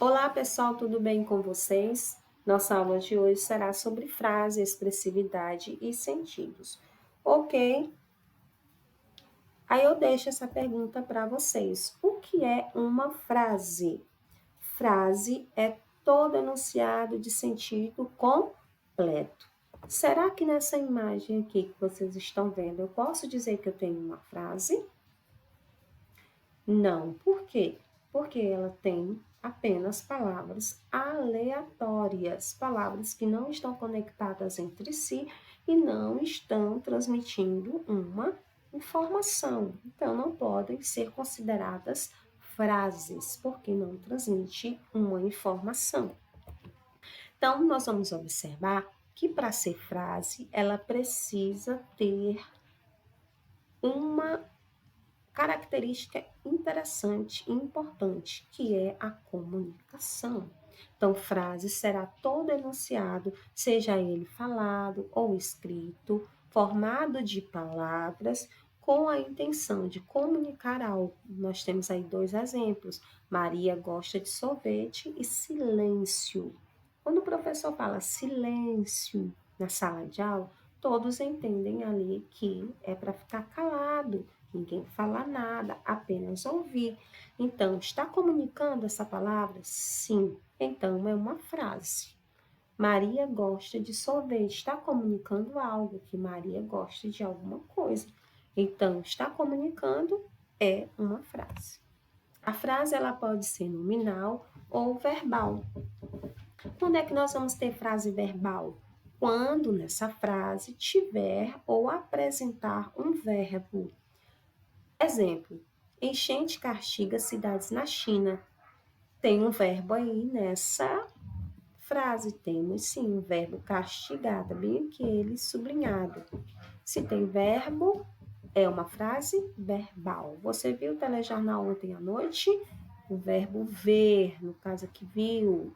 Olá, pessoal, tudo bem com vocês? Nossa aula de hoje será sobre frase, expressividade e sentidos. Ok? Aí eu deixo essa pergunta para vocês. O que é uma frase? Frase é todo enunciado de sentido completo. Será que nessa imagem aqui que vocês estão vendo, eu posso dizer que eu tenho uma frase? Não. Por quê? Porque ela tem apenas palavras aleatórias, palavras que não estão conectadas entre si e não estão transmitindo uma informação. Então, não podem ser consideradas frases, porque não transmite uma informação. Então, nós vamos observar que para ser frase, ela precisa ter uma característica interessante e importante, que é a comunicação. Então, frase será todo enunciado, seja ele falado ou escrito, formado de palavras, com a intenção de comunicar algo. Nós temos aí dois exemplos: Maria gosta de sorvete e silêncio. Quando o professor fala silêncio na sala de aula, todos entendem ali que é para ficar calado, ninguém fala nada, apenas ouvir. Então, está comunicando essa palavra? Sim. Então, é uma frase. Maria gosta de sorvete. Está comunicando algo, que Maria gosta de alguma coisa. Então, está comunicando é uma frase. A frase ela pode ser nominal ou verbal. Quando é que nós vamos ter frase verbal? Quando nessa frase tiver ou apresentar um verbo. Exemplo: enchente castiga cidades na China. Tem um verbo aí nessa frase. Temos sim um verbo castigar, tá bem aquele sublinhado. Se tem verbo, é uma frase verbal. Você viu o telejornal ontem à noite? O verbo ver, no caso aqui, viu.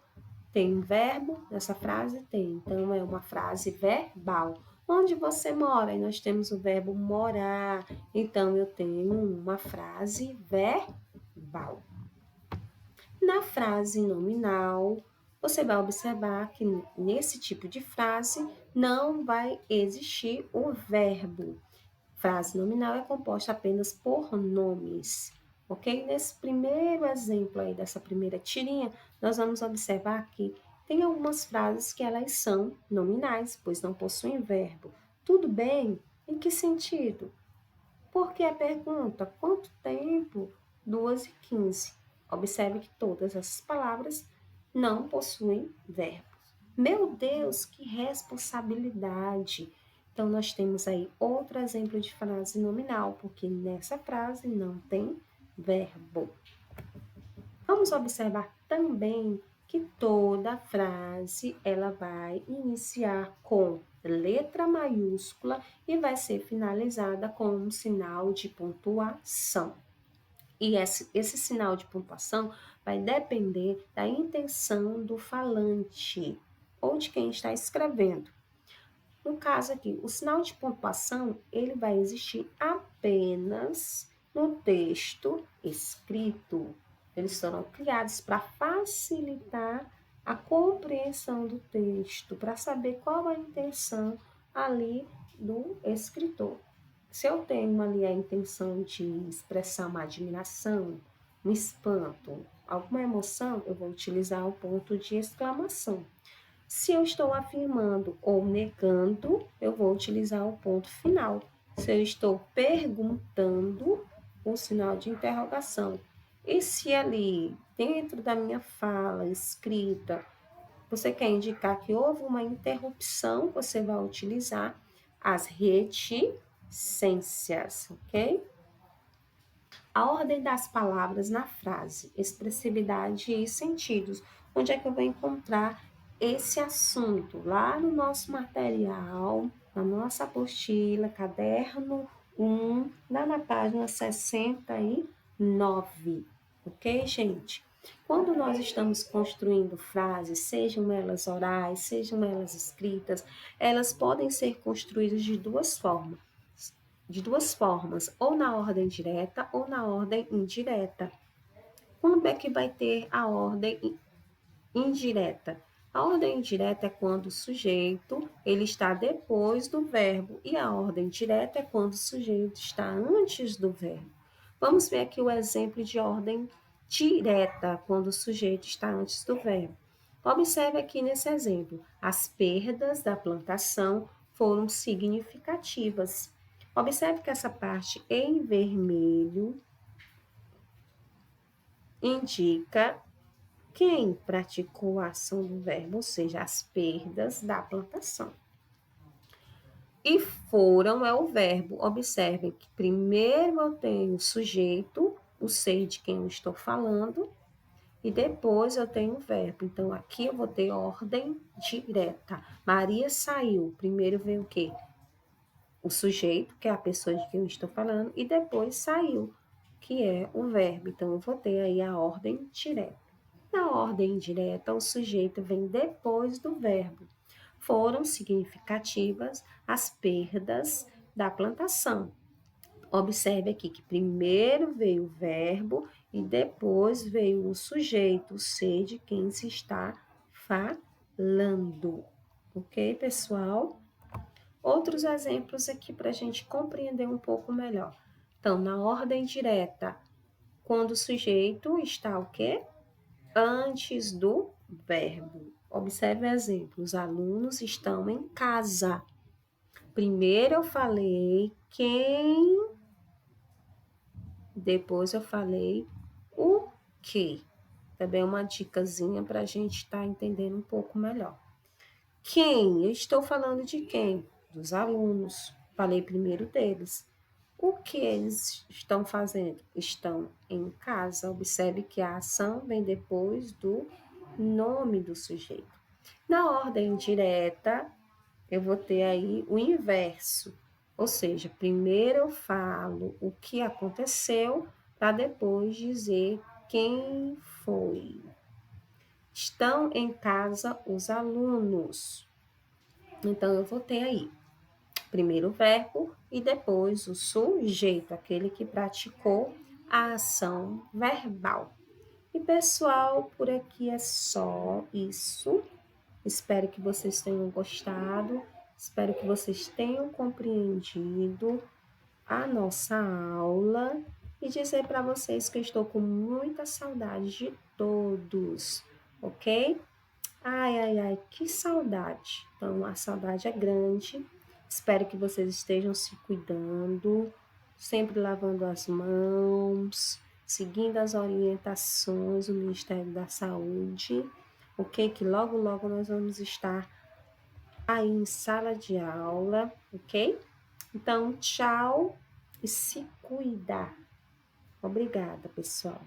Tem um verbo nessa frase? Tem. Então, é uma frase verbal. Onde você mora? E nós temos o verbo morar. Então, eu tenho uma frase verbal. Na frase nominal, você vai observar que nesse tipo de frase não vai existir o verbo. Frase nominal é composta apenas por nomes, ok? Nesse primeiro exemplo aí, dessa primeira tirinha, nós vamos observar que tem algumas frases que elas são nominais, pois não possuem verbo. Tudo bem? Em que sentido? Porque a pergunta, quanto tempo? 2h15. Observe que todas essas palavras não possuem verbos. Meu Deus, que responsabilidade! Então, nós temos aí outro exemplo de frase nominal, porque nessa frase não tem verbo. Vamos observar também que toda frase ela vai iniciar com letra maiúscula e vai ser finalizada com um sinal de pontuação. E esse sinal de pontuação vai depender da intenção do falante ou de quem está escrevendo. No caso aqui, o sinal de pontuação ele vai existir apenas no texto escrito. Eles foram criados para facilitar a compreensão do texto, para saber qual a intenção ali do escritor. Se eu tenho ali a intenção de expressar uma admiração, um espanto, alguma emoção, eu vou utilizar o ponto de exclamação. Se eu estou afirmando ou negando, eu vou utilizar o ponto final. Se eu estou perguntando, o sinal de interrogação. E se ali, dentro da minha fala escrita, você quer indicar que houve uma interrupção, você vai utilizar as reticências, ok? A ordem das palavras na frase, expressividade e sentidos. Onde é que eu vou encontrar esse assunto? Lá no nosso material, na nossa apostila, caderno 1, lá na página 69. Ok, gente? Quando nós estamos construindo frases, sejam elas orais, sejam elas escritas, elas podem ser construídas de duas formas, ou na ordem direta ou na ordem indireta. Quando é que vai ter a ordem indireta? A ordem indireta é quando o sujeito ele está depois do verbo e a ordem direta é quando o sujeito está antes do verbo. Vamos ver aqui o exemplo de ordem direta, quando o sujeito está antes do verbo. Observe aqui nesse exemplo, as perdas da plantação foram significativas. Observe que essa parte em vermelho indica quem praticou a ação do verbo, ou seja, as perdas da plantação. E foram é o verbo. Observem que primeiro eu tenho o sujeito, o sei de quem eu estou falando, e depois eu tenho o verbo. Então, aqui eu vou ter ordem direta. Maria saiu. Primeiro veio o quê? O sujeito, que é a pessoa de quem eu estou falando, e depois saiu, que é o verbo. Então, eu vou ter aí a ordem direta. Na ordem direta, o sujeito vem depois do verbo. Foram significativas as perdas da plantação. Observe aqui que primeiro veio o verbo e depois veio o sujeito, o ser de quem se está falando. Ok, pessoal? Outros exemplos aqui para a gente compreender um pouco melhor. Então, na ordem direta, quando o sujeito está o quê? Antes do verbo. Observe o exemplo. Os alunos estão em casa. Primeiro eu falei quem, depois eu falei o que. Também uma dicasinha para a gente estar entendendo um pouco melhor. Quem? Eu estou falando de quem? Dos alunos. Falei primeiro deles. O que eles estão fazendo? Estão em casa. Observe que a ação vem depois do nome do sujeito. Na ordem direta, eu vou ter aí o inverso. Ou seja, primeiro eu falo o que aconteceu para depois dizer quem foi. Estão em casa os alunos. Então, eu vou ter aí primeiro o verbo e depois o sujeito, aquele que praticou a ação verbal. E pessoal, por aqui é só isso. Espero que vocês tenham gostado, espero que vocês tenham compreendido a nossa aula e dizer para vocês que eu estou com muita saudade de todos, ok? Ai, ai, ai, que saudade. Então, a saudade é grande. Espero que vocês estejam se cuidando, sempre lavando as mãos, seguindo as orientações do Ministério da Saúde, ok? Que logo, logo nós vamos estar aí em sala de aula, ok? Então, tchau e se cuida. Obrigada, pessoal.